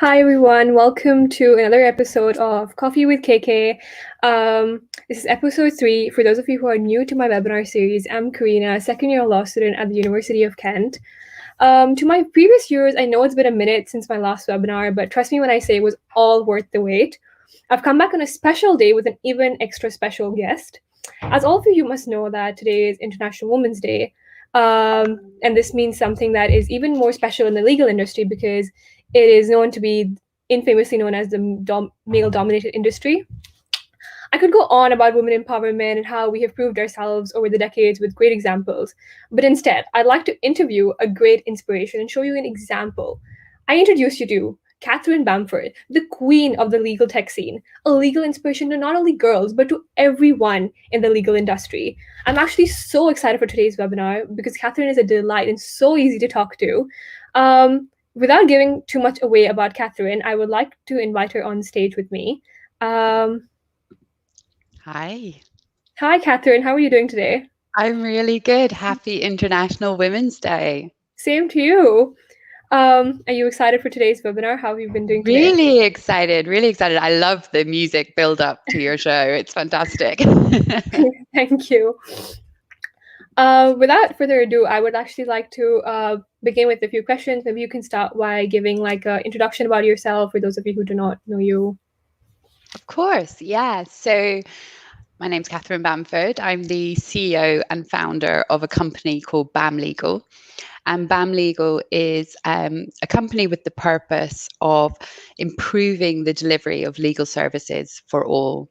Hi everyone, welcome to another episode of Coffee with KK. This is episode 3. For those of you who are new to my webinar series, I'm Karina, second year law student at the University of Kent. To my previous viewers, I know it's been a minute since my last webinar, but trust me when I say it was all worth the wait. I've come back on a special day with an even extra special guest. As all of you must know that today is International Women's Day, and this means something that is even more special in the legal industry because it is known to be infamously known as the male-dominated industry. I could go on about women empowerment and how we have proved ourselves over the decades with great examples, but instead, I'd like to interview a great inspiration and show you an example. I introduce you to Catherine Bamford, the queen of the legal tech scene, a legal inspiration to not only girls, but to everyone in the legal industry. I'm actually so excited for today's webinar because Catherine is a delight and so easy to talk to. Without giving too much away about Catherine, I would like to invite her on stage with me. Hi, Hi, Catherine. How are you doing today? I'm really good. Happy International Women's Day. Same to you. Are you excited for today's webinar? How have you been doing today? Really excited, really excited. I love the music build up to your show. It's fantastic. Thank you. Without further ado, I would actually like to begin with a few questions. Maybe you can start by giving like an introduction about yourself for those of you who do not know you. Of course, yeah. So my name's Catherine Bamford. I'm the CEO and founder of a company called BamLegal. And BamLegal is a company with the purpose of improving the delivery of legal services for all.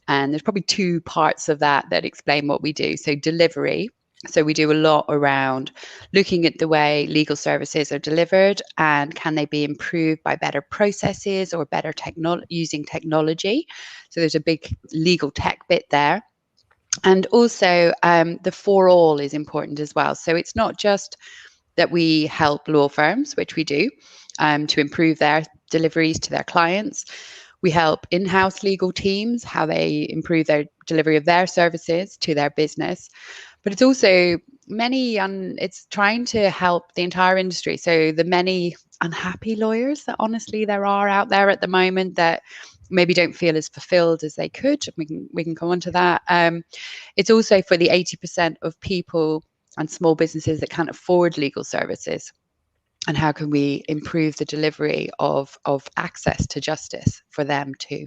And there's probably two parts of that explain what we do. So delivery. So we do a lot around looking at the way legal services are delivered and can they be improved by better processes or better using technology. So there's a big legal tech bit there. And also the for all is important as well. So it's not just that we help law firms, which we do, to improve their deliveries to their clients. We help in-house legal teams, how they improve their delivery of their services to their business. But it's also it's trying to help the entire industry. So the many unhappy lawyers that honestly there are out there at the moment that maybe don't feel as fulfilled as they could. We can come on to that. It's also for the 80% of people and small businesses that can't afford legal services. And how can we improve the delivery of access to justice for them too?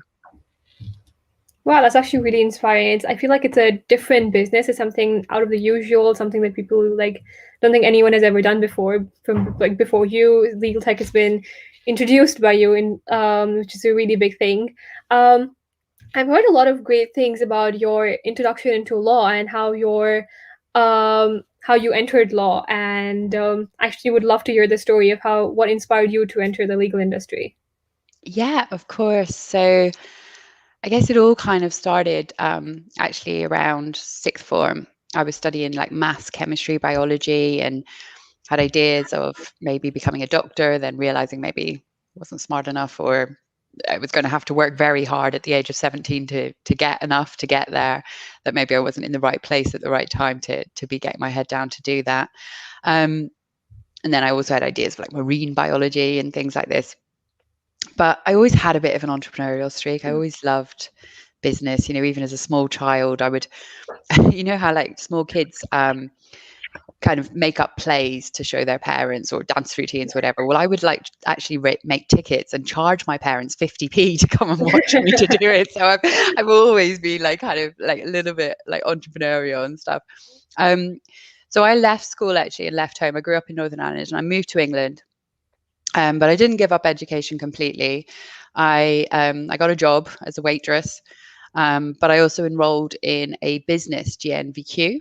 Wow, that's actually really inspiring. I feel like it's a different business. It's something out of the usual, something that people like don't think anyone has ever done before. From like before you, legal tech has been introduced by you, in which is a really big thing. Um, I've heard a lot of great things about your introduction into law and how you entered law, and actually would love to hear the story of how what inspired you to enter the legal industry. Yeah, of course. So I guess it all kind of started actually around sixth form. I was studying like maths, chemistry, biology, and had ideas of maybe becoming a doctor, then realizing maybe wasn't smart enough, or I was going to have to work very hard at the age of 17 to get enough to get there, that maybe I wasn't in the right place at the right time to be getting my head down to do that. And then I also had ideas for like marine biology and things like this. But I always had a bit of an entrepreneurial streak. I always loved business, even as a small child. I would, how like small kids kind of make up plays to show their parents or dance routines, whatever. Well, I would like actually make tickets and charge my parents 50p to come and watch me to do it. So I've always been like kind of like a little bit like entrepreneurial and stuff. So I left school actually and left home. I grew up in Northern Ireland and I moved to England. But I didn't give up education completely. I got a job as a waitress, but I also enrolled in a business GNVQ.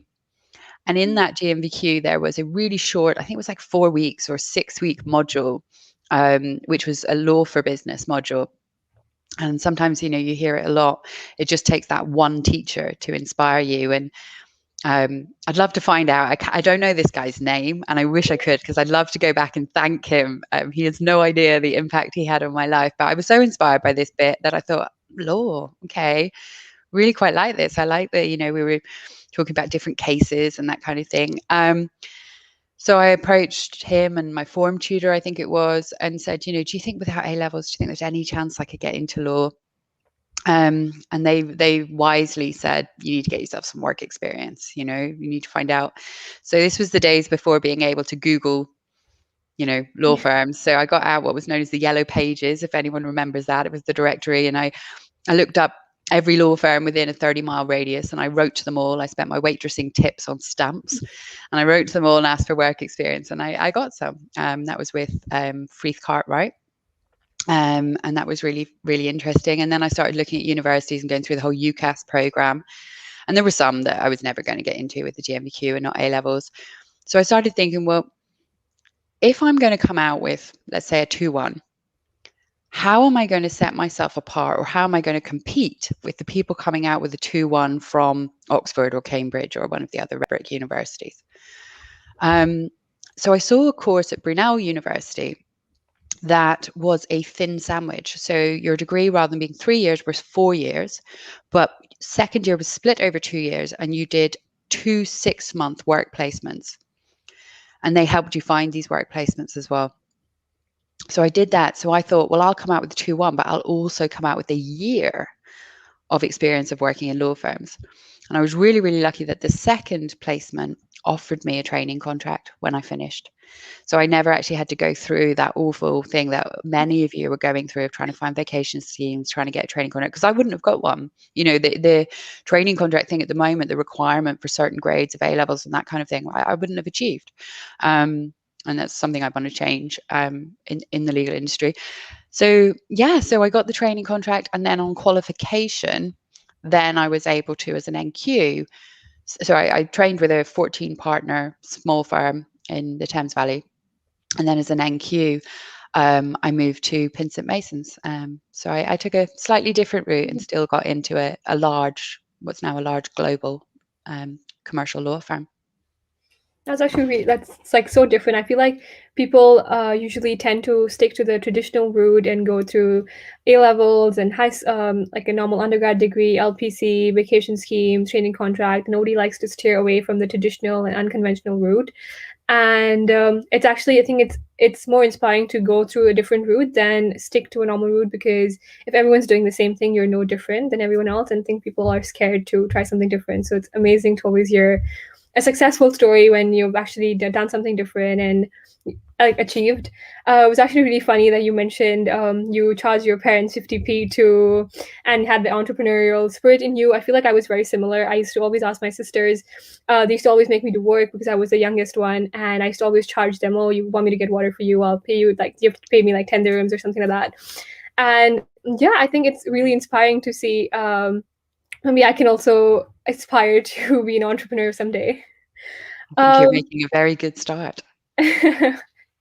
And in that GNVQ, there was a really short, I think it was like 4 weeks or 6 week module, which was a law for business module. And sometimes, you hear it a lot. It just takes that one teacher to inspire you. And I'd love to find out. I don't know this guy's name, and I wish I could because I'd love to go back and thank him. He has no idea the impact he had on my life. But I was so inspired by this bit that I thought, law, okay, really quite like this. I like that, we were talking about different cases and that kind of thing. So I approached him and my form tutor, I think it was, and said, do you think without A levels, do you think there's any chance I could get into law? And they wisely said, you need to get yourself some work experience. You need to find out. So this was the days before being able to Google, law firms. So I got out what was known as the Yellow Pages, if anyone remembers that. It was the directory, and I looked up every law firm within a 30-mile radius, and I wrote to them all. I spent my waitressing tips on stamps, and I wrote to them all and asked for work experience, and I got some. That was with Freeth Cartwright. And that was really, really interesting. And then I started looking at universities and going through the whole UCAS program. And there were some that I was never going to get into with the GMVQ and not A levels. So I started thinking, well, if I'm going to come out with, let's say, a 2-1, how am I going to set myself apart, or how am I going to compete with the people coming out with a 2-1 from Oxford or Cambridge or one of the other brick universities? So I saw a course at Brunel University that was a thin sandwich. So your degree, rather than being 3 years, was 4 years, but second year was split over 2 years, and you did 2 6-month work placements. And they helped you find these work placements as well. So I did that. So I thought, well, I'll come out with the 2-1, but I'll also come out with a year of experience of working in law firms. And I was really, really lucky that the second placement offered me a training contract when I finished. So I never actually had to go through that awful thing that many of you were going through, of trying to find vacation schemes, trying to get a training contract, because I wouldn't have got one. The training contract thing at the moment, the requirement for certain grades of A levels and that kind of thing, I wouldn't have achieved. And that's something I want to change in the legal industry. So I got the training contract, and then on qualification, then I was able to, as an NQ. So I trained with a 14-partner small firm in the Thames Valley, and then as an NQ, I moved to Pinsent Masons. So I took a slightly different route and still got into a large, what's now a large global commercial law firm. That's actually that's like so different. I feel like people usually tend to stick to the traditional route and go through A levels and like a normal undergrad degree, LPC, vacation scheme, training contract. Nobody likes to steer away from the traditional and unconventional route. And it's actually, I think it's more inspiring to go through a different route than stick to a normal route, because if everyone's doing the same thing, you're no different than everyone else, and I think people are scared to try something different. So it's amazing to always hear a successful story when you've actually done something different and like achieved. It was actually really funny that you mentioned you charged your parents 50p to and had the entrepreneurial spirit in you. I feel like I was very similar. I used to always ask my sisters. They used to always make me do work because I was the youngest one, and I used to always charge them, oh, you want me to get water for you, I'll pay you, like you have to pay me like 10 dirhams or something like that. And yeah, I think it's really inspiring to see maybe I can also aspire to be an entrepreneur someday. I think you're making a very good start.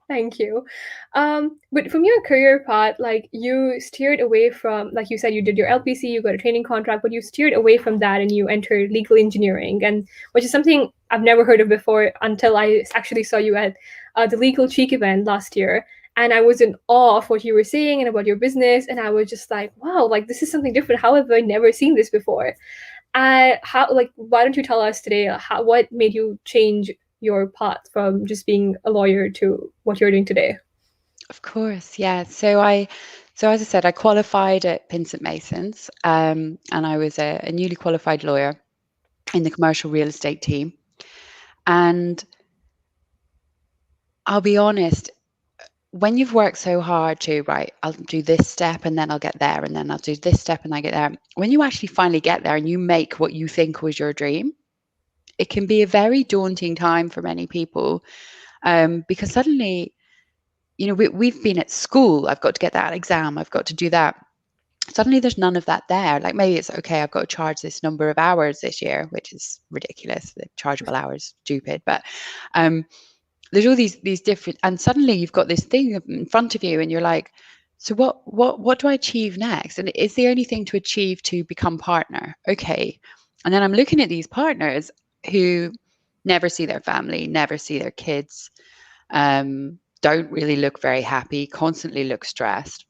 Thank you. But from your career path, like you steered away from, like you said, you did your LPC, you got a training contract, but you steered away from that and you entered legal engineering, and which is something I've never heard of before until I actually saw you at the Legal Cheek event last year. And I was in awe of what you were saying and about your business. And I was just like, wow, like this is something different. How have I never seen this before? Why don't you tell us today what made you change your path from just being a lawyer to what you're doing today? Of course, yeah. So as I said, I qualified at Pinsent Masons, and I was a newly qualified lawyer in the commercial real estate team. And I'll be honest, when you've worked so hard to, right, I'll do this step and then I'll get there, and then I'll do this step and I get there. When you actually finally get there and you make what you think was your dream, it can be a very daunting time for many people, because suddenly, we've been at school, I've got to get that exam, I've got to do that. Suddenly there's none of that there. Like maybe it's okay, I've got to charge this number of hours this year, which is ridiculous. The chargeable hours, stupid. But there's all these different, and suddenly you've got this thing in front of you and you're like, so what do I achieve next? And is the only thing to achieve to become partner? Okay. And then I'm looking at these partners who never see their family, never see their kids, don't really look very happy, constantly look stressed.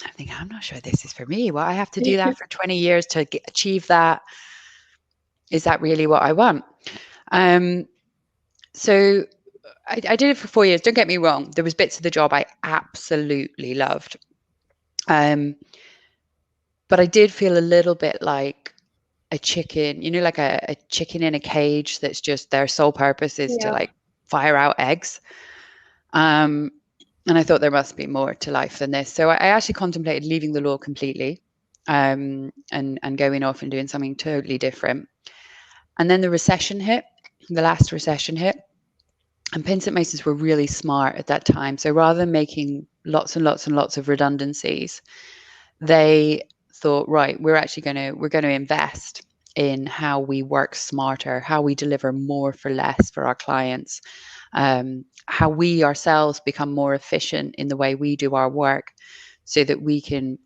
I think, I'm not sure this is for me. Well, I have to do that for 20 years to achieve that. Is that really what I want? So I did it for 4 years. Don't get me wrong. There was bits of the job I absolutely loved. Um, but I did feel a little bit like a chicken, like a chicken in a cage that's just their sole purpose is to Yeah. like fire out eggs. Um, and I thought there must be more to life than this. So I actually contemplated leaving the law completely, and going off and doing something totally different. And then the recession hit, the last recession hit, and Pinsent Masons were really smart at that time. So rather than making lots and lots and lots of redundancies, they thought, right, we're going to invest in how we work smarter, how we deliver more for less for our clients, how we ourselves become more efficient in the way we do our work, so that we can,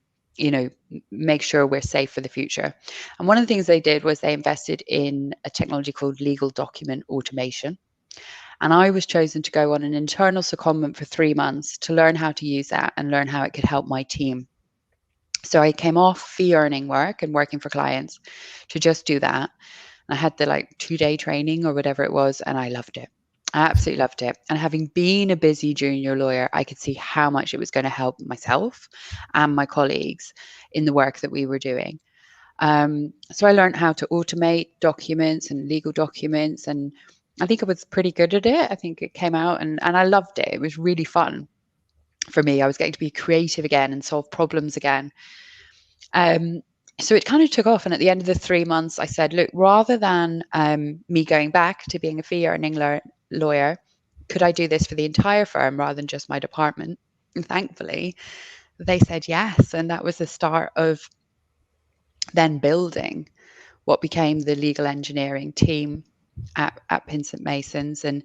make sure we're safe for the future. And one of the things they did was they invested in a technology called legal document automation. And I was chosen to go on an internal secondment for 3 months to learn how to use that and learn how it could help my team. So I came off fee earning work and working for clients to just do that. And I had the like 2-day training or whatever it was, and I loved it. I absolutely loved it. And having been a busy junior lawyer, I could see how much it was going to help myself and my colleagues in the work that we were doing. So I learned how to automate documents and legal documents, and I think I was pretty good at it. I think it came out, and I loved it. It was really fun for me. I was getting to be creative again and solve problems again. Um, so it kind of took off. And at the end of the 3 months, I said, look, rather than me going back to being a fee earning lawyer, could I do this for the entire firm rather than just my department? And thankfully, they said yes. And that was the start of then building what became the legal engineering team at Pinsent Masons. And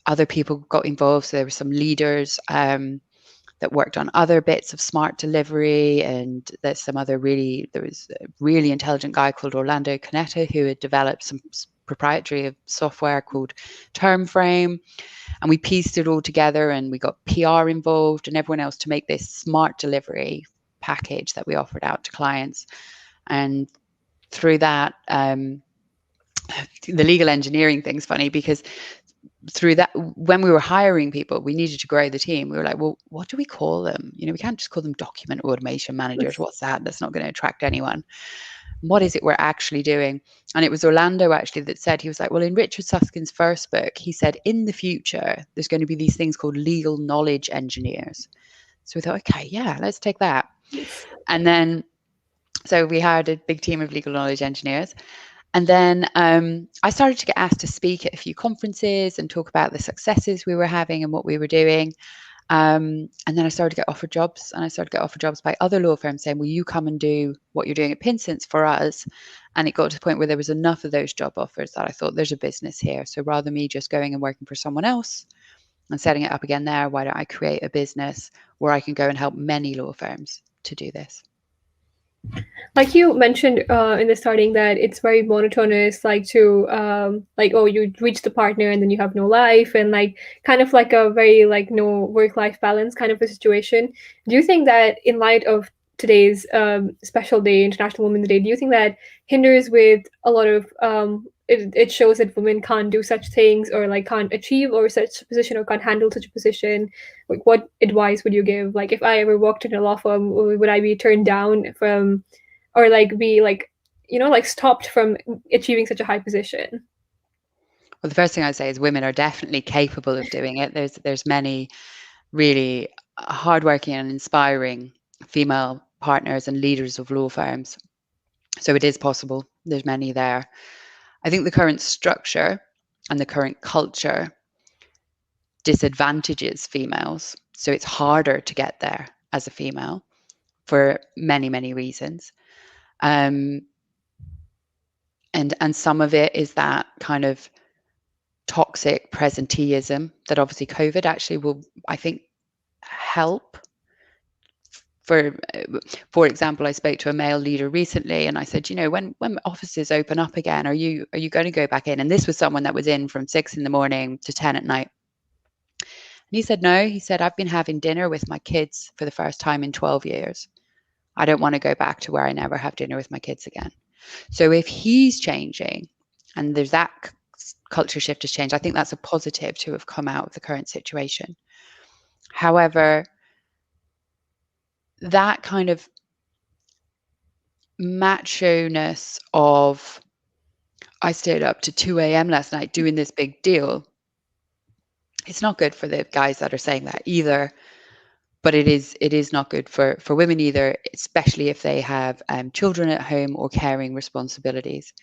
other people got involved. So there were some leaders that worked on other bits of smart delivery, and there was a really intelligent guy called Orlando Canetta who had developed some proprietary software called Termframe, and we pieced it all together, and we got PR involved and everyone else to make this smart delivery package that we offered out to clients. And through that, the legal engineering thing's funny because through that, when we were hiring people, we needed to grow the team. We were like, well, what do we call them? We can't just call them document automation managers. What's that? That's not going to attract anyone. What is it we're actually doing? And it was Orlando actually that said, he was like, well, in Richard Susskind's first book, he said, in the future, there's going to be these things called legal knowledge engineers. So we thought, okay, yeah, let's take that. Yes. And then, so we hired a big team of legal knowledge engineers. And then I started to get asked to speak at a few conferences and talk about the successes we were having and what we were doing. And then I started to get offered jobs, and I started to get offered jobs by other law firms saying, will you come and do what you're doing at Pinsent's for us? And it got to the point where there was enough of those job offers that I thought there's a business here. So rather than me just going and working for someone else and setting it up again there, why don't I create a business where I can go and help many law firms to do this? Like you mentioned in the starting that it's very monotonous, like to oh, you reach the partner and then you have no life, and like kind of like a very like no work-life balance kind of a situation. Do you think that in light of today's special day, International Women's Day, do you think that hinders with a lot of it shows that women can't do such things, or like can't achieve or such a position, or can't handle such a position? Like, what advice would you give? Like, if I ever walked in a law firm, would I be turned down from, or like be like, like stopped from achieving such a high position? Well, the first thing I'd say is women are definitely capable of doing it. There's many really hardworking and inspiring female partners and leaders of law firms. So it is possible. There's many there. I think the current structure and the current culture disadvantages females. So it's harder to get there as a female for many, many reasons. And some of it is that kind of toxic presenteeism that obviously COVID actually will, I think, help. For example, I spoke to a male leader recently, and I said, when offices open up again, are you going to go back in? And this was someone that was in from 6 a.m. to 10 p.m. And he said, no. He said, I've been having dinner with my kids for the first time in 12 years. I don't want to go back to where I never have dinner with my kids again. So if he's changing, and there's that culture shift has changed. I think that's a positive to have come out of the current situation. However, that kind of macho-ness of, I stayed up to 2 a.m. last night doing this big deal, it's not good for the guys that are saying that either. But it is not good for women either, especially if they have children at home or caring responsibilities.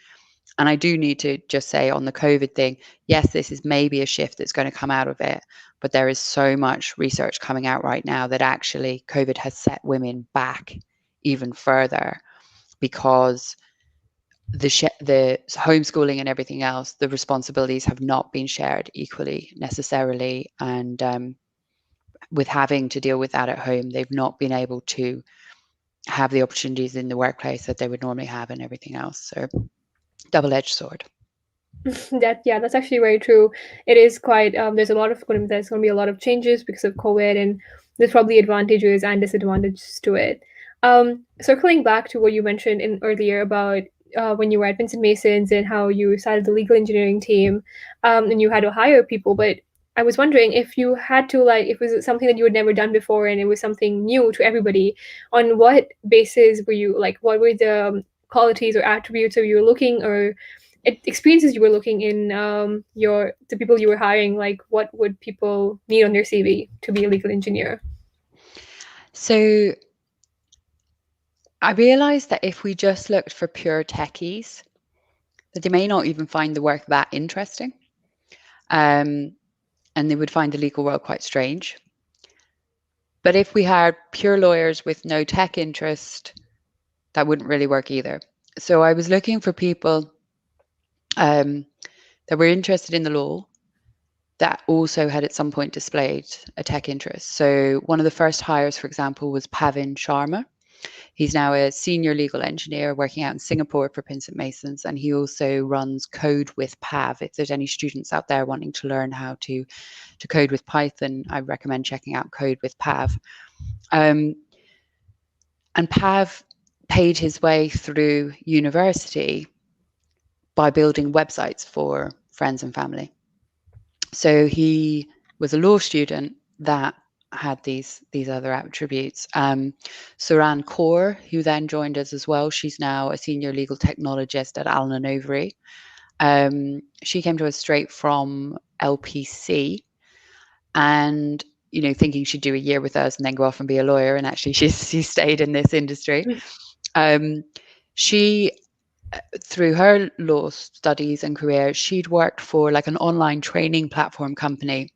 And I do need to just say on the COVID thing, yes, this is maybe a shift that's going to come out of it, but there is so much research coming out right now that actually COVID has set women back even further, because the homeschooling and everything else, the responsibilities have not been shared equally necessarily. And with having to deal with that at home, they've not been able to have the opportunities in the workplace that they would normally have and everything else. So double-edged sword. That's actually very true. It is quite there's going to be a lot of changes because of COVID, and there's probably advantages and disadvantages to it. Circling back to what you mentioned in earlier about when you were at Vincent Mason's and how you started the legal engineering team, and you had to hire people, but I was wondering if you had to, like, if it was something that you had never done before and it was something new to everybody, on what basis were you, like, what were the qualities or attributes that you were looking, or experiences you were looking in the people you were hiring, like what would people need on their CV to be a legal engineer? So I realized that if we just looked for pure techies, that they may not even find the work that interesting. And they would find the legal world quite strange. But if we had pure lawyers with no tech interest, that wouldn't really work either. So I was looking for people that were interested in the law, that also had at some point displayed a tech interest. So one of the first hires, for example, was Pavin Sharma. He's now a senior legal engineer working out in Singapore for Vincent Masons, and he also runs Code with Pav. If there's any students out there wanting to learn how to code with Python, I recommend checking out Code with Pav. And Pav paid his way through university by building websites for friends and family. So he was a law student that had these other attributes. Suran Kaur, who then joined us as well, she's now a senior legal technologist at Allen & Overy. She came to us straight from LPC, and thinking she'd do a year with us and then go off and be a lawyer, and actually she stayed in this industry. She, through her law studies and career, she'd worked for like an online training platform company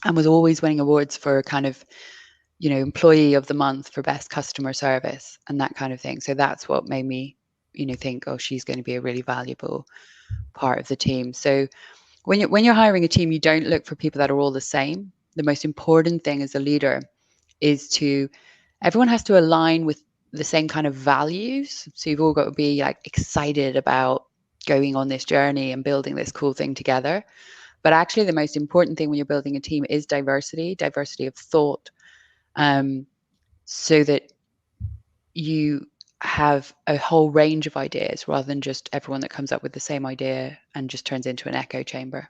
and was always winning awards for kind of, employee of the month for best customer service and that kind of thing. So that's what made me, think, oh, she's going to be a really valuable part of the team. So when you're hiring a team, you don't look for people that are all the same. The most important thing as a leader is everyone has to align with the same kind of values. So you've all got to be like excited about going on this journey and building this cool thing together. But actually the most important thing when you're building a team is diversity of thought, so that you have a whole range of ideas rather than just everyone that comes up with the same idea and just turns into an echo chamber.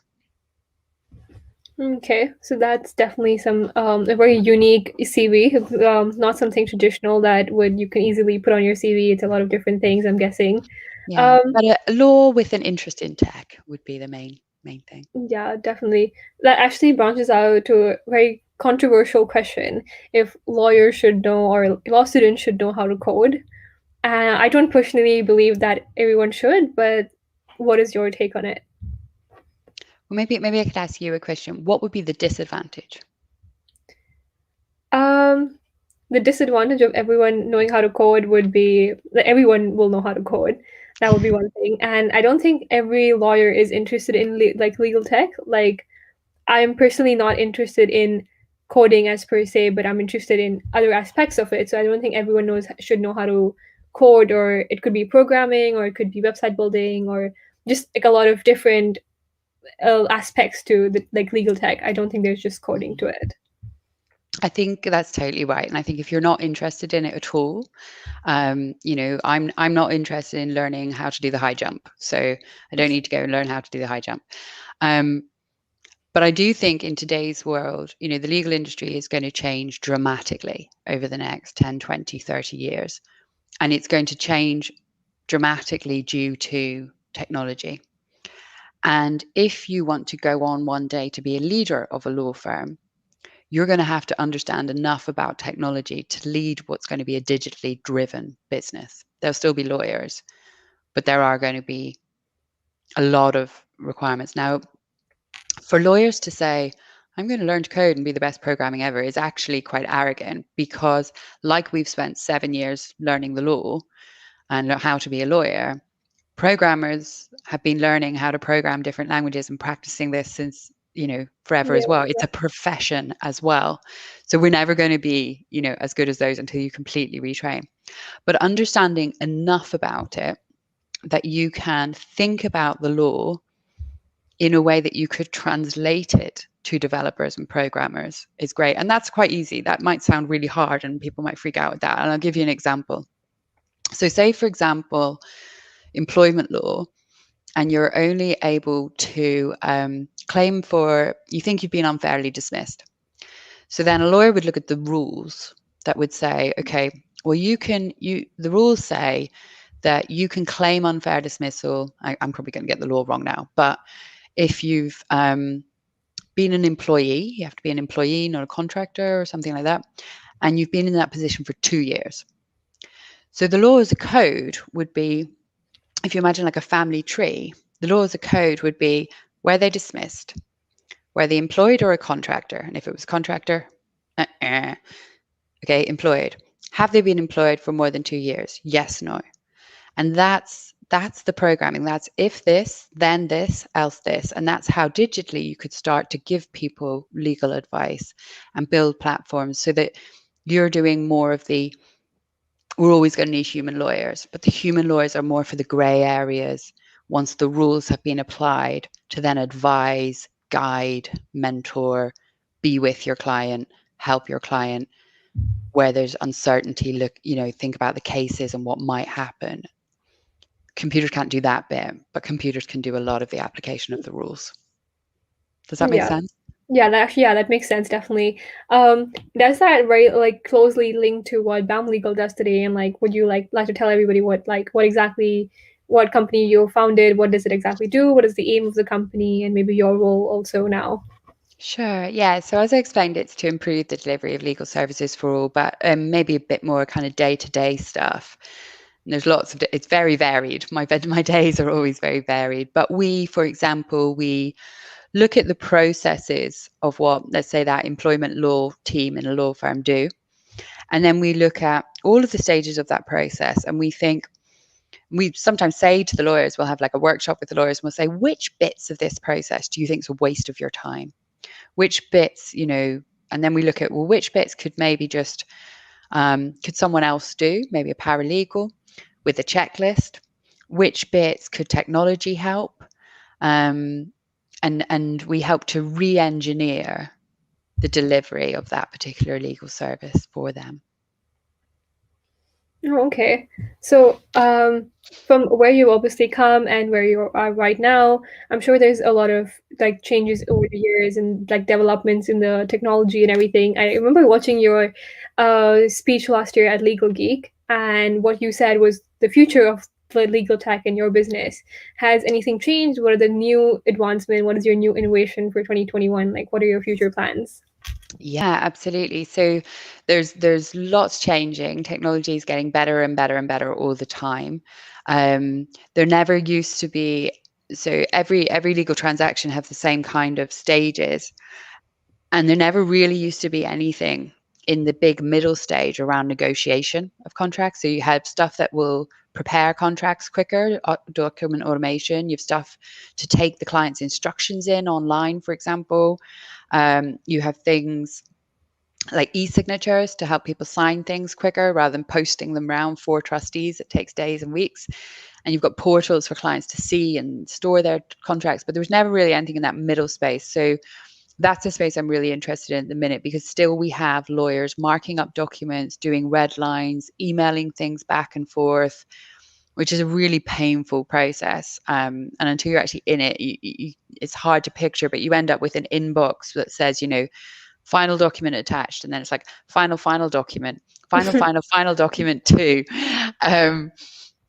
Okay, so that's definitely a very unique CV. Not something traditional that you can easily put on your CV. It's a lot of different things, I'm guessing. Yeah, but a law with an interest in tech would be the main thing. Yeah, definitely. That actually branches out to a very controversial question: if lawyers should know, or law students should know how to code. I don't personally believe that everyone should, but what is your take on it? Well, maybe I could ask you a question. What would be the disadvantage? The disadvantage of everyone knowing how to code would be that everyone will know how to code. That would be one thing. And I don't think every lawyer is interested in legal tech. Like, I'm personally not interested in coding as per se, but I'm interested in other aspects of it. So I don't think everyone should know how to code, or it could be programming, or it could be website building, or just like a lot of different aspects to the legal tech. I don't think there's just coding to it. I think that's totally right. And I think if you're not interested in it at all, I'm not interested in learning how to do the high jump. So I don't need to go and learn how to do the high jump. Um, but I do think in today's world, the legal industry is going to change dramatically over the next 10, 20, 30 years. And it's going to change dramatically due to technology. And if you want to go on one day to be a leader of a law firm, you're going to have to understand enough about technology to lead what's going to be a digitally driven business. There'll still be lawyers, but there are going to be a lot of requirements. Now, for lawyers to say, I'm going to learn to code and be the best programming ever is actually quite arrogant because, like we've spent 7 years learning the law and how to be a lawyer, programmers have been learning how to program different languages and practicing this since forever as Yeah, well. It's a profession as well, so we're never going to be as good as those until you completely retrain. But understanding enough about it that you can think about the law in a way that you could translate it to developers and programmers is great. And that's quite easy. That might sound really hard and people might freak out with that, and I'll give you an example. So say, for example, employment law, and you're only able to claim for, you think you've been unfairly dismissed. So then a lawyer would look at the rules that would say, okay, well, the rules say that you can claim unfair dismissal. I'm probably going to get the law wrong now, but if you've been an employee, you have to be an employee, not a contractor or something like that, and you've been in that position for 2 years. So the law as a code would be, if you imagine like a family tree, the law as a code would be where they dismissed, were they employed or a contractor? And if it was contractor, okay, employed. Have they been employed for more than 2 years? Yes, no. And that's the programming. That's if this, then this, else this. And that's how digitally you could start to give people legal advice and build platforms so that you're doing more of the, we're always going to need human lawyers, but the human lawyers are more for the gray areas once the rules have been applied to then advise, guide, mentor, be with your client, help your client where there's uncertainty. Look, think about the cases and what might happen. Computers can't do that bit, but computers can do a lot of the application of the rules. Does that make yeah. sense? Yeah, that makes sense, definitely. Does that very like closely link to what BamLegal does today? And like, would you like to tell everybody what exactly what company you founded? What does it exactly do? What is the aim of the company, and maybe your role also now? Sure. Yeah. So as I explained, it's to improve the delivery of legal services for all, but maybe a bit more kind of day-to-day stuff. And there's lots of, it's very varied. My days are always very varied. But we, for example, we look at the processes of what, let's say, that employment law team in a law firm do. And then we look at all of the stages of that process and we sometimes say to the lawyers, we'll have like a workshop with the lawyers and we'll say, which bits of this process do you think is a waste of your time? Which bits, and then we look at, well, which bits could maybe just, could someone else do, maybe a paralegal with a checklist? Which bits could technology help? And we help to re-engineer the delivery of that particular legal service for them. Oh, okay. So, from where you obviously come and where you are right now, I'm sure there's a lot of like changes over the years and like developments in the technology and everything. I remember watching your speech last year at Legal Geek, and what you said was the future of the legal tech in your business. Has anything changed? What are the new advancement? What is your new innovation for 2021? Like, what are your future plans? Yeah, absolutely. So there's lots changing. Technology is getting better and better and better all the time. There never used to be, so every legal transaction has the same kind of stages, and there never really used to be anything in the big middle stage around negotiation of contracts. So you have stuff that will prepare contracts quicker, document automation. You have stuff to take the client's instructions in online, for example. You have things like e-signatures to help people sign things quicker rather than posting them around for trustees. It takes days and weeks. And you've got portals for clients to see and store their contracts, but there was never really anything in that middle space. So that's a space I'm really interested in at the minute, because still we have lawyers marking up documents, doing red lines, emailing things back and forth, which is a really painful process. And until you're actually in it, it's hard to picture, but you end up with an inbox that says, final document attached, and then it's like final document, final document two. Um,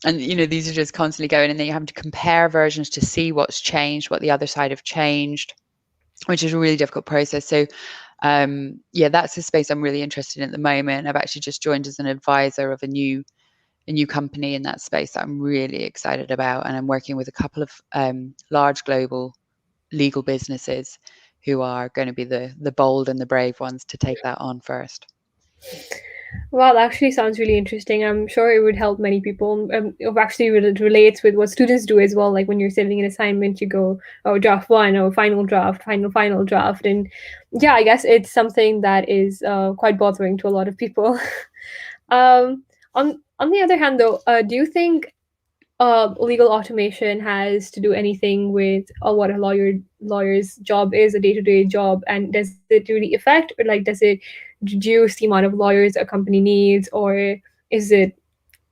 and these are just constantly going, and then you have to compare versions to see what's changed, what the other side have changed, which is a really difficult process. So yeah, that's the space I'm really interested in at the moment. I've actually just joined as an advisor of a new company in that space that I'm really excited about, and I'm working with a couple of large global legal businesses who are going to be the bold and the brave ones to take that on first. Wow, that actually sounds really interesting. I'm sure it would help many people. It actually relates with what students do as well. Like when you're sitting an assignment, you go, oh, draft one, or final draft, final draft. And yeah, I guess it's something that is quite bothering to a lot of people. um, on the other hand, though, do you think legal automation has to do anything with what a lawyer's job is, a day-to-day job, and does it really affect, or like does it reduce the amount of lawyers a company needs, or is it,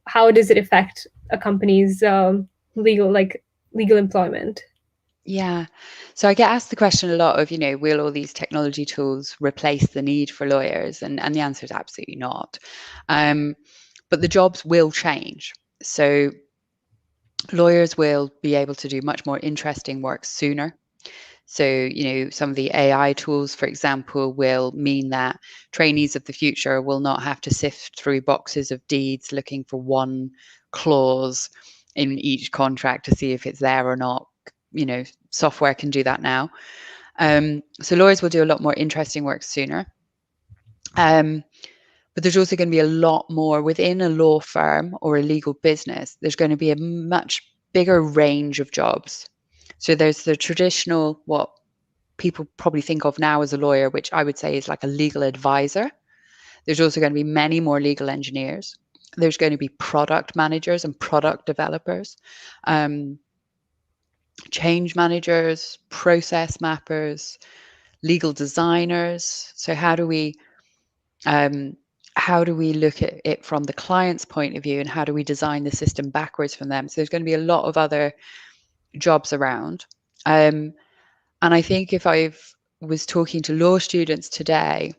how does it affect a company's legal employment? Yeah. So I get asked the question a lot of, will all these technology tools replace the need for lawyers? And the answer is absolutely not. But the jobs will change. So lawyers will be able to do much more interesting work sooner. So, some of the AI tools, for example, will mean that trainees of the future will not have to sift through boxes of deeds looking for one clause in each contract to see if it's there or not. Software can do that now. So lawyers will do a lot more interesting work sooner. But there's also going to be a lot more within a law firm or a legal business. There's going to be a much bigger range of jobs. So there's the traditional, what people probably think of now as a lawyer, which I would say is like a legal advisor. There's also going to be many more legal engineers. There's going to be product managers and product developers, change managers, process mappers, legal designers. So how do we look at it from the client's point of view, and how do we design the system backwards from them? So there's going to be a lot of other jobs around. And I think if I was talking to law students today,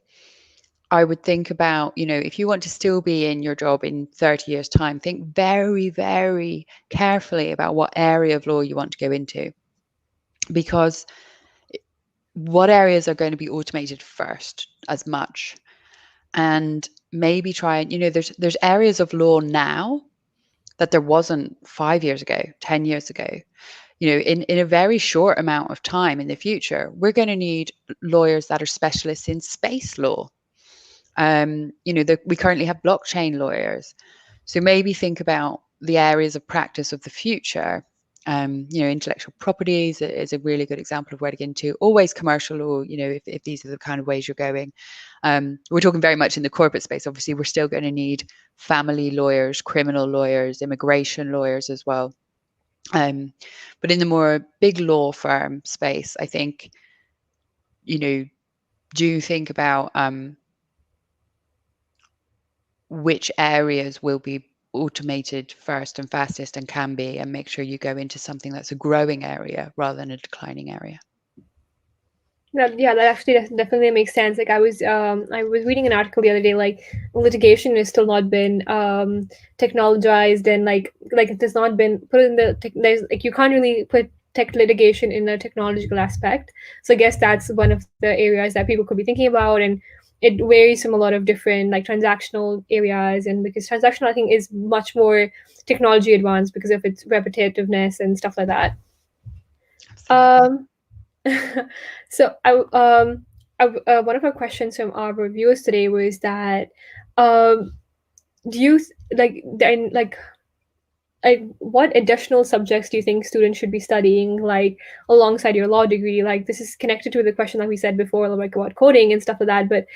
I would think about, if you want to still be in your job in 30 years' time, think very, very carefully about what area of law you want to go into, because what areas are going to be automated first as much, and maybe try and, there's areas of law now that there wasn't 5 years ago, 10 years ago. In a very short amount of time in the future, we're going to need lawyers that are specialists in space law. We currently have blockchain lawyers. So maybe think about the areas of practice of the future. Intellectual property is a really good example of where to get into. Always commercial law, if these are the kind of ways you're going. We're talking very much in the corporate space. Obviously, we're still going to need family lawyers, criminal lawyers, immigration lawyers as well. But in the more big law firm space, I think, do you think about which areas will be automated first and fastest and can be, and make sure you go into something that's a growing area rather than a declining area. That actually definitely makes sense. Like I was reading an article the other day, like litigation has still not been technologized, and like it has not been put in there's like you can't really put tech litigation in a technological aspect. So I guess that's one of the areas that people could be thinking about, and it varies from a lot of different like transactional areas, and because transactional I think is much more technology advanced because of its repetitiveness and stuff like that. Absolutely. Um, so one of our questions from our reviewers today was that um, do you like then like what additional subjects do you think students should be studying like alongside your law degree? Like this is connected to the question that we said before, like about coding and stuff like that. But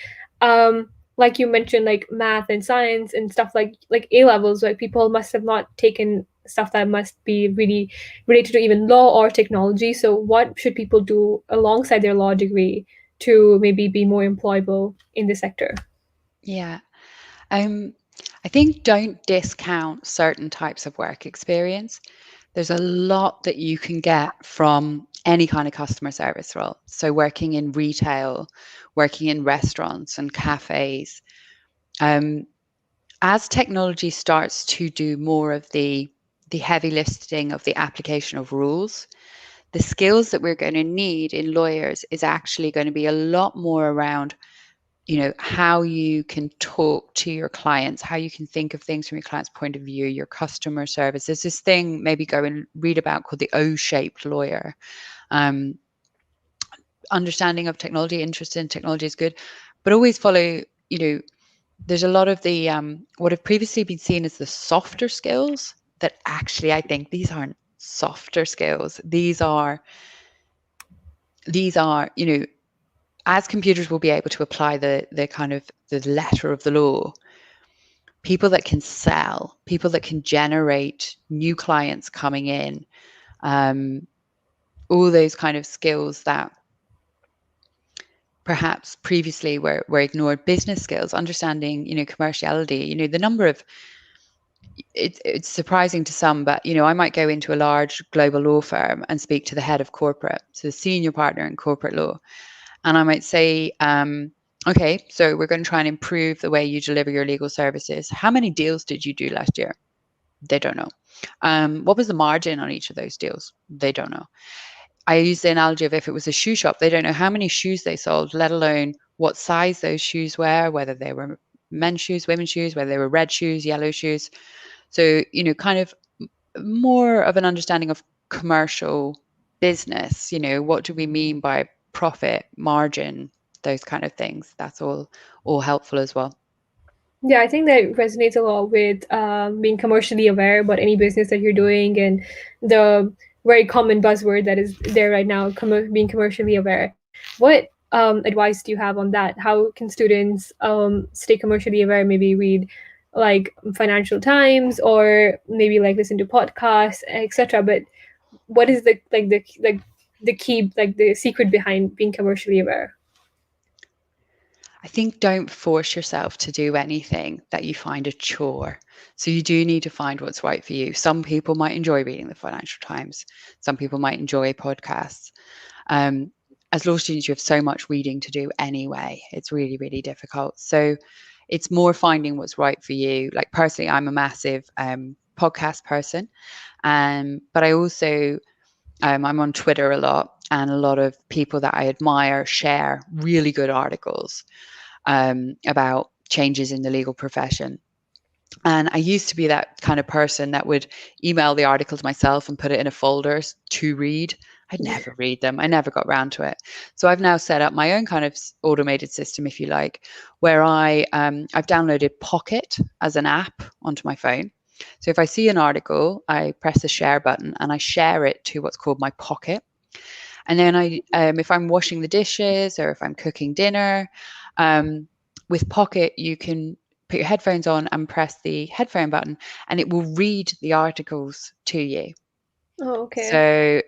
like you mentioned, like math and science and stuff like A levels, like people must have not taken stuff that must be really related to even law or technology. So what should people do alongside their law degree to maybe be more employable in the sector? Yeah. I think don't discount certain types of work experience. There's a lot that you can get from any kind of customer service role. So working in retail, working in restaurants and cafes. Um, as technology starts to do more of the heavy lifting of the application of rules, the skills that we're going to need in lawyers is actually going to be a lot more around, how you can talk to your clients, how you can think of things from your client's point of view, your customer service. There's this thing, maybe go and read about, called the O-shaped lawyer. Um, Understanding of technology, interest in technology is good, but always follow, there's a lot of the what have previously been seen as the softer skills that actually, I think these aren't softer skills. These are, as computers will be able to apply the kind of the letter of the law, people that can sell, people that can generate new clients coming in, um, all those kind of skills that perhaps previously were ignored. Business skills, understanding, commerciality, the number of, it's surprising to some, but I might go into a large global law firm and speak to the head of corporate, so the senior partner in corporate law, and I might say, okay, so we're going to try and improve the way you deliver your legal services. How many deals did you do last year? They don't know. What was the margin on each of those deals? They don't know. I use the analogy of, if it was a shoe shop, they don't know how many shoes they sold, let alone what size those shoes were, whether they were men's shoes, women's shoes, whether they were red shoes, yellow shoes. So, kind of more of an understanding of commercial business. What do we mean by profit, margin, those kind of things? That's all helpful as well. Yeah, I think that resonates a lot with being commercially aware about any business that you're doing, and the very common buzzword that is there right now, being commercially aware. What advice do you have on that? How can students stay commercially aware? Maybe read like Financial Times, or maybe like listen to podcasts, etc. But what is the key, like the secret behind being commercially aware? I think don't force yourself to do anything that you find a chore. So you do need to find what's right for you. Some people might enjoy reading the Financial Times. Some people might enjoy podcasts. Um, as law students, you have so much reading to do anyway. It's really, really difficult. So it's more finding what's right for you. Like personally, I'm a massive podcast person, but I also I'm on Twitter a lot, and a lot of people that I admire share really good articles about changes in the legal profession. And I used to be that kind of person that would email the articles myself and put it in a folder to read. I'd never read them. I never got around to it. So I've now set up my own kind of automated system, if you like, where I've downloaded Pocket as an app onto my phone. So if I see an article, I press the share button and I share it to what's called my Pocket. And then if I'm washing the dishes or if I'm cooking dinner, with Pocket, you can put your headphones on and press the headphone button, and it will read the articles to you. Oh, okay.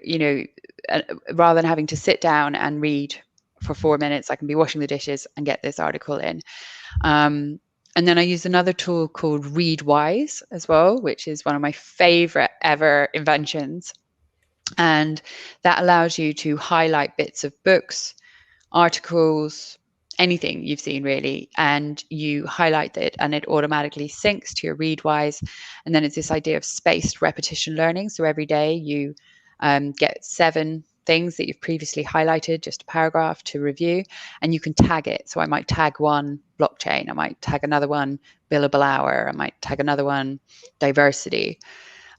So, rather than having to sit down and read for 4 minutes, I can be washing the dishes and get this article in. And then I use another tool called Readwise as well, which is one of my favorite ever inventions. And that allows you to highlight bits of books, articles, anything you've seen really, and you highlight it and it automatically syncs to your Readwise. And then it's this idea of spaced repetition learning. So every day you get 7 things that you've previously highlighted, just a paragraph to review, and you can tag it. So I might tag one blockchain, I might tag another one billable hour, I might tag another one diversity.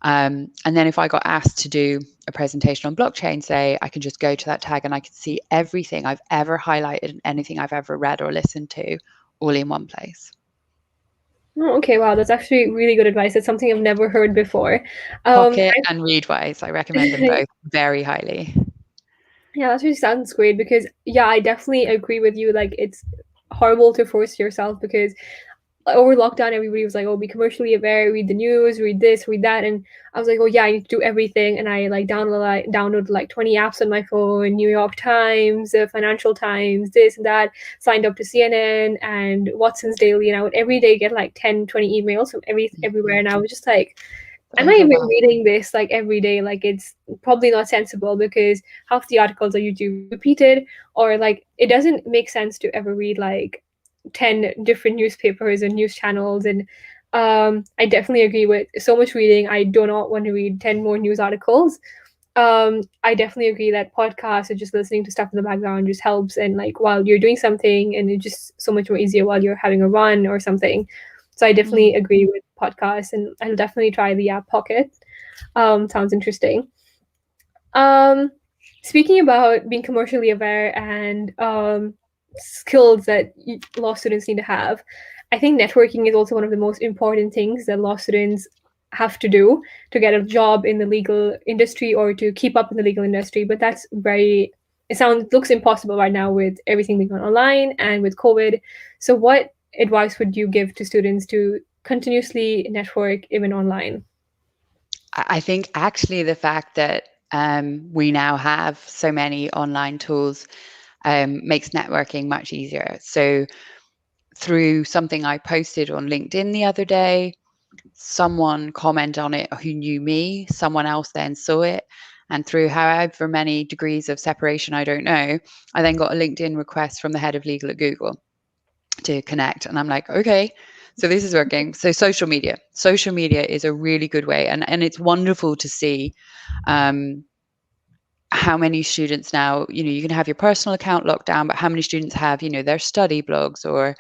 And then if I got asked to do a presentation on blockchain, say, I can just go to that tag and I can see everything I've ever highlighted and anything I've ever read or listened to all in one place. Oh, okay, wow, that's actually really good advice. That's something I've never heard before. Pocket and Readwise, I recommend them both very highly. Yeah, that really sounds great, because yeah, I definitely agree with you. Like, it's horrible to force yourself, because over lockdown, everybody was like, "Oh, be commercially aware, read the news, read this, read that," and I was like, "Oh yeah, I need to do everything." And I like downloaded like 20 apps on my phone: New York Times, Financial Times, this and that. Signed up to CNN and Watson's Daily, and I would every day get like 10, 20 emails from everywhere, and I was just like, am I even Overwhelmed. reading this like every day? Like it's probably not sensible because half the articles are usually repeated, or like it doesn't make sense to ever read like 10 different newspapers and news channels. And I definitely agree with so much reading. I do not want to read 10 more news articles. I definitely agree that podcasts or just listening to stuff in the background just helps, and like while you're doing something, and it's just so much more easier while you're having a run or something. So I definitely Mm. agree with podcasts, and I'll definitely try the app Pocket. Sounds interesting. Um, Speaking about being commercially aware and skills that law students need to have, I think networking is also one of the most important things that law students have to do to get a job in the legal industry or to keep up in the legal industry. But that's very, it sounds, looks impossible right now with everything being on online and with COVID. So, what advice would you give to students to continuously network even online? I think actually the fact that we now have so many online tools makes networking much easier. So through something I posted on LinkedIn the other day, someone commented on it who knew me, someone else then saw it. And through however many degrees of separation, I don't know, I then got a LinkedIn request from the head of legal at Google to connect. And I'm like, okay, so this is working. So social media is a really good way. And it's wonderful to see um, how many students now, you can have your personal account locked down, but how many students have, their study blogs or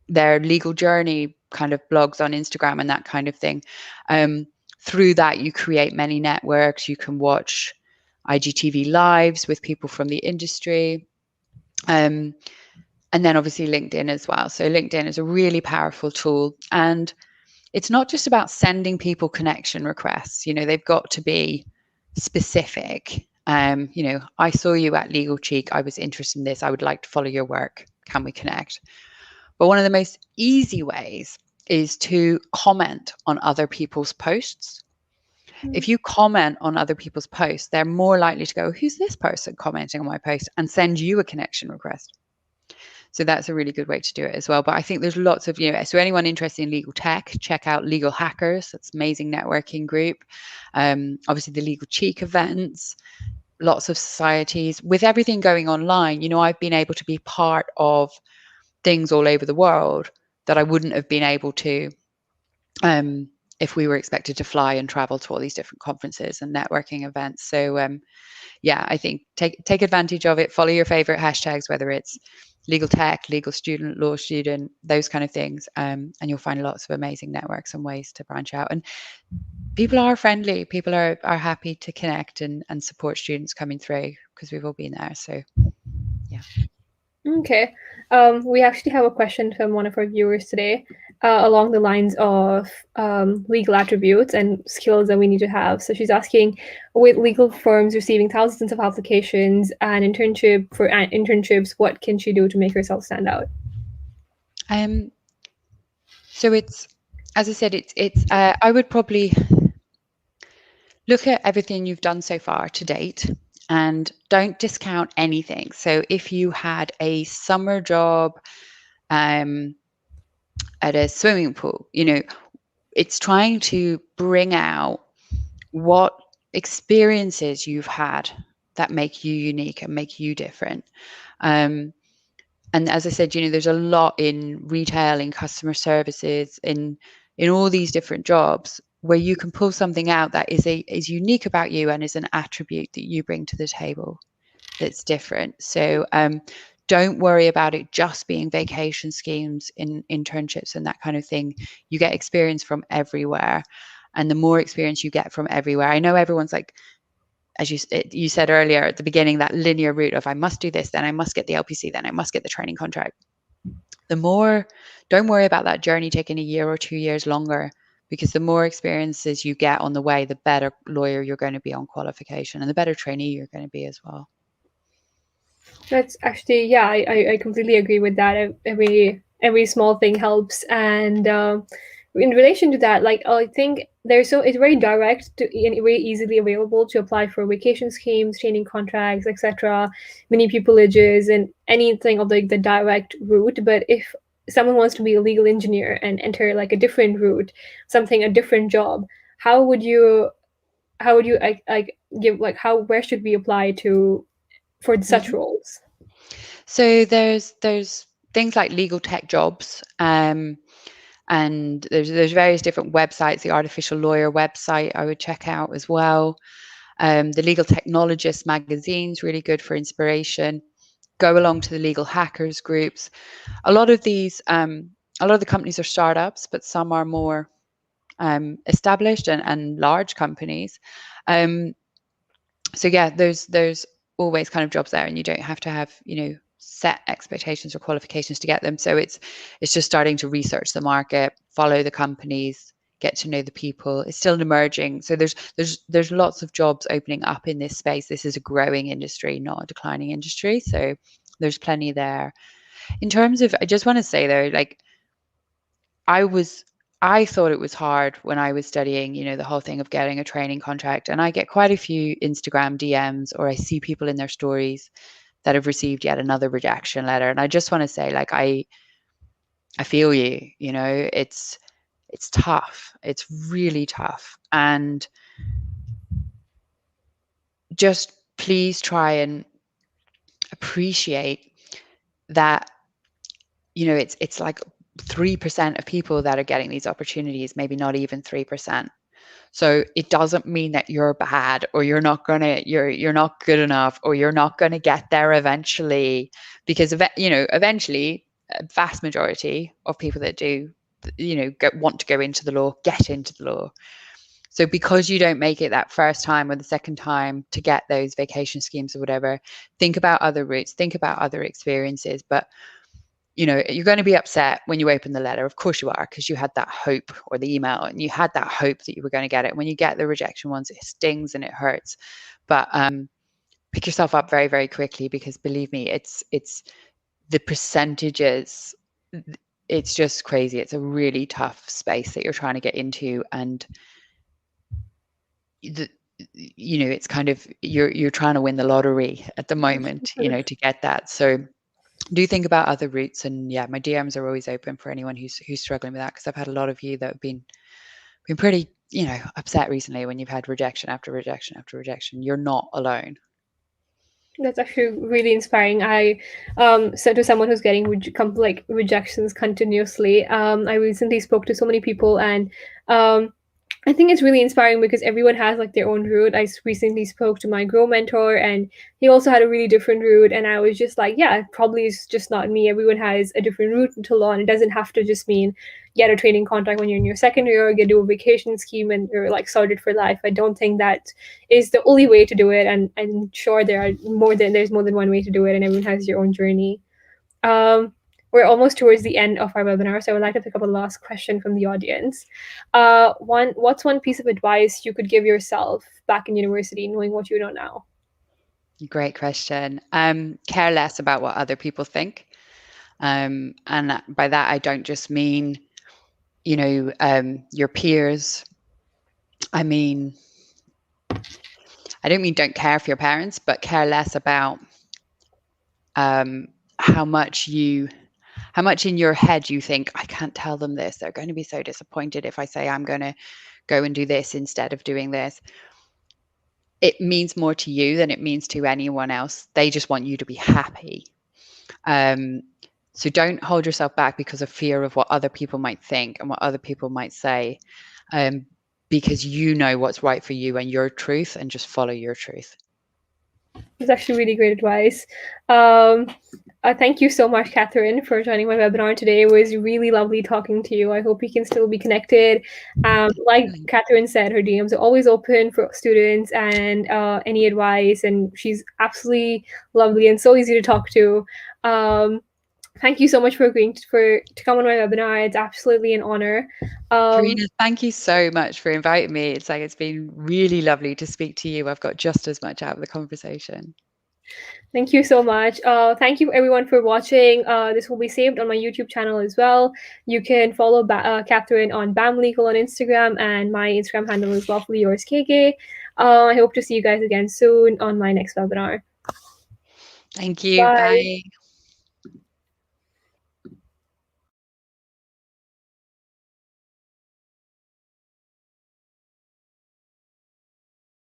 their legal journey kind of blogs on Instagram and that kind of thing. Um, Through that, you create many networks. You can watch IGTV lives with people from the industry. And then obviously LinkedIn as well. So LinkedIn is a really powerful tool. And it's not just about sending people connection requests. They've got to be specific. I saw you at Legal Cheek. I was interested in this. I would like to follow your work. Can we connect? But one of the most easy ways is to comment on other people's posts. If you comment on other people's posts, they're more likely to go, who's this person commenting on my post, and send you a connection request. So that's a really good way to do it as well. But I think there's lots of, so anyone interested in legal tech, check out Legal Hackers. That's an amazing networking group. Obviously, the Legal Cheek events, lots of societies. With everything going online, I've been able to be part of things all over the world that I wouldn't have been able to if we were expected to fly and travel to all these different conferences and networking events. So yeah, I think take advantage of it. Follow your favorite hashtags, whether it's legal tech, legal student, law student, those kind of things, and you'll find lots of amazing networks and ways to branch out. And people are friendly. People are happy to connect and support students coming through because we've all been there. So yeah. Okay. We actually have a question from one of our viewers today, along the lines of legal attributes and skills that we need to have. So she's asking, with legal firms receiving thousands of applications and internships, what can she do to make herself stand out? So it's, as I said, it's I would probably look at everything you've done so far to date and don't discount anything. So if you had a summer job at a swimming pool, it's trying to bring out what experiences you've had that make you unique and make you different. And as I said, there's a lot in retail, in customer services, in all these different jobs where you can pull something out that is unique about you and is an attribute that you bring to the table that's different. So don't worry about it just being vacation schemes, in internships and that kind of thing. You get experience from everywhere, and the more experience you get from everywhere, I know everyone's like, as you said earlier at the beginning, that linear route of I must do this, then I must get the LPC, then I must get the training contract. The more, don't worry about that journey taking a year or 2 years longer, because the more experiences you get on the way, the better lawyer you're going to be on qualification and the better trainee you're going to be as well. That's actually, yeah, I completely agree with that. every small thing helps. And in relation to that, like I think it's very direct to and very easily available to apply for vacation schemes, training contracts, etc., mini pupillages, and anything of like the direct route. But if someone wants to be a legal engineer and enter like a different route, a different job, how would you like give like how where should we apply to for such Mhm. roles? So there's things like legal tech jobs, and there's various different websites. The artificial lawyer website I would check out as well. The legal technologist magazine's really good for inspiration. Go along to the legal hackers groups. A lot of these, a lot of the companies are startups, but some are more established and large companies. Um, so yeah, there's always kind of jobs there, and you don't have to have set expectations or qualifications to get them. So it's just starting to research the market, follow the companies, get to know the people. It's still emerging, so there's lots of jobs opening up in this space. This is a growing industry, not a declining industry. So there's plenty there. In terms of, I just want to say though, like I was I thought it was hard when I was studying, the whole thing of getting a training contract. And I get quite a few Instagram DMs, or I see people in their stories that have received yet another rejection letter. And I just want to say, like, I feel you, it's tough. It's really tough. And just please try and appreciate that, it's like 3% of people that are getting these opportunities, maybe not even 3%. So it doesn't mean that you're bad, or you're not good enough, or you're not gonna get there eventually, because eventually a vast majority of people that do, want to go into the law, get into the law. So because you don't make it that first time or the second time to get those vacation schemes or whatever, think about other routes, think about other experiences. But you're going to be upset when you open the letter. Of course you are, because you had that hope, or the email, and you had that hope that you were going to get it. When you get the rejection ones, it stings and it hurts. But pick yourself up very, very quickly, because believe me, it's the percentages. It's just crazy. It's a really tough space that you're trying to get into, and the, it's kind of you're trying to win the lottery at the moment, to get that. So do think about other routes. And yeah, my DMs are always open for anyone who's struggling with that, because I've had a lot of you that have been pretty, upset recently when you've had rejection after rejection after rejection. You're not alone. That's actually really inspiring. I said to someone who's getting rejections continuously. I recently spoke to so many people, and I think it's really inspiring because everyone has like their own route. Recently spoke to my Grow mentor, and he also had a really different route. And I was just like, yeah, probably it's just not me. Everyone has a different route into law, and it doesn't have to just mean get a training contract when you're in your second year, or get do a vacation scheme and you're like sorted for life. I don't think that is the only way to do it. And I'm sure there's more than one way to do it, and everyone has your own journey. Um, we're almost towards the end of our webinar, so I would like to pick up a last question from the audience. What's one piece of advice you could give yourself back in university, knowing what you know now? Great question. Care less about what other people think. And by that, I don't just mean, your peers. I mean, I don't mean don't care for your parents, but care less about how much in your head you think, I can't tell them this. They're going to be so disappointed if I say I'm going to go and do this instead of doing this. It means more to you than it means to anyone else. They just want you to be happy. So don't hold yourself back because of fear of what other people might think and what other people might say, because you know what's right for you and your truth, and just follow your truth. It's actually really great advice. Thank you so much, Catherine, for joining my webinar today. It was really lovely talking to you. I hope we can still be connected. Like Catherine said, her DMs are always open for students and any advice, and she's absolutely lovely and so easy to talk to. Thank you so much for agreeing to come on my webinar. It's absolutely an honor. Karina, thank you so much for inviting me. It's been really lovely to speak to you. I've got just as much out of the conversation. Thank you so much. Thank you everyone for watching. This will be saved on my YouTube channel as well. You can follow Catherine on BamLegal on Instagram, and my Instagram handle is lawfully yours KK. I hope to see you guys again soon on my next webinar. Thank you. Bye. Bye.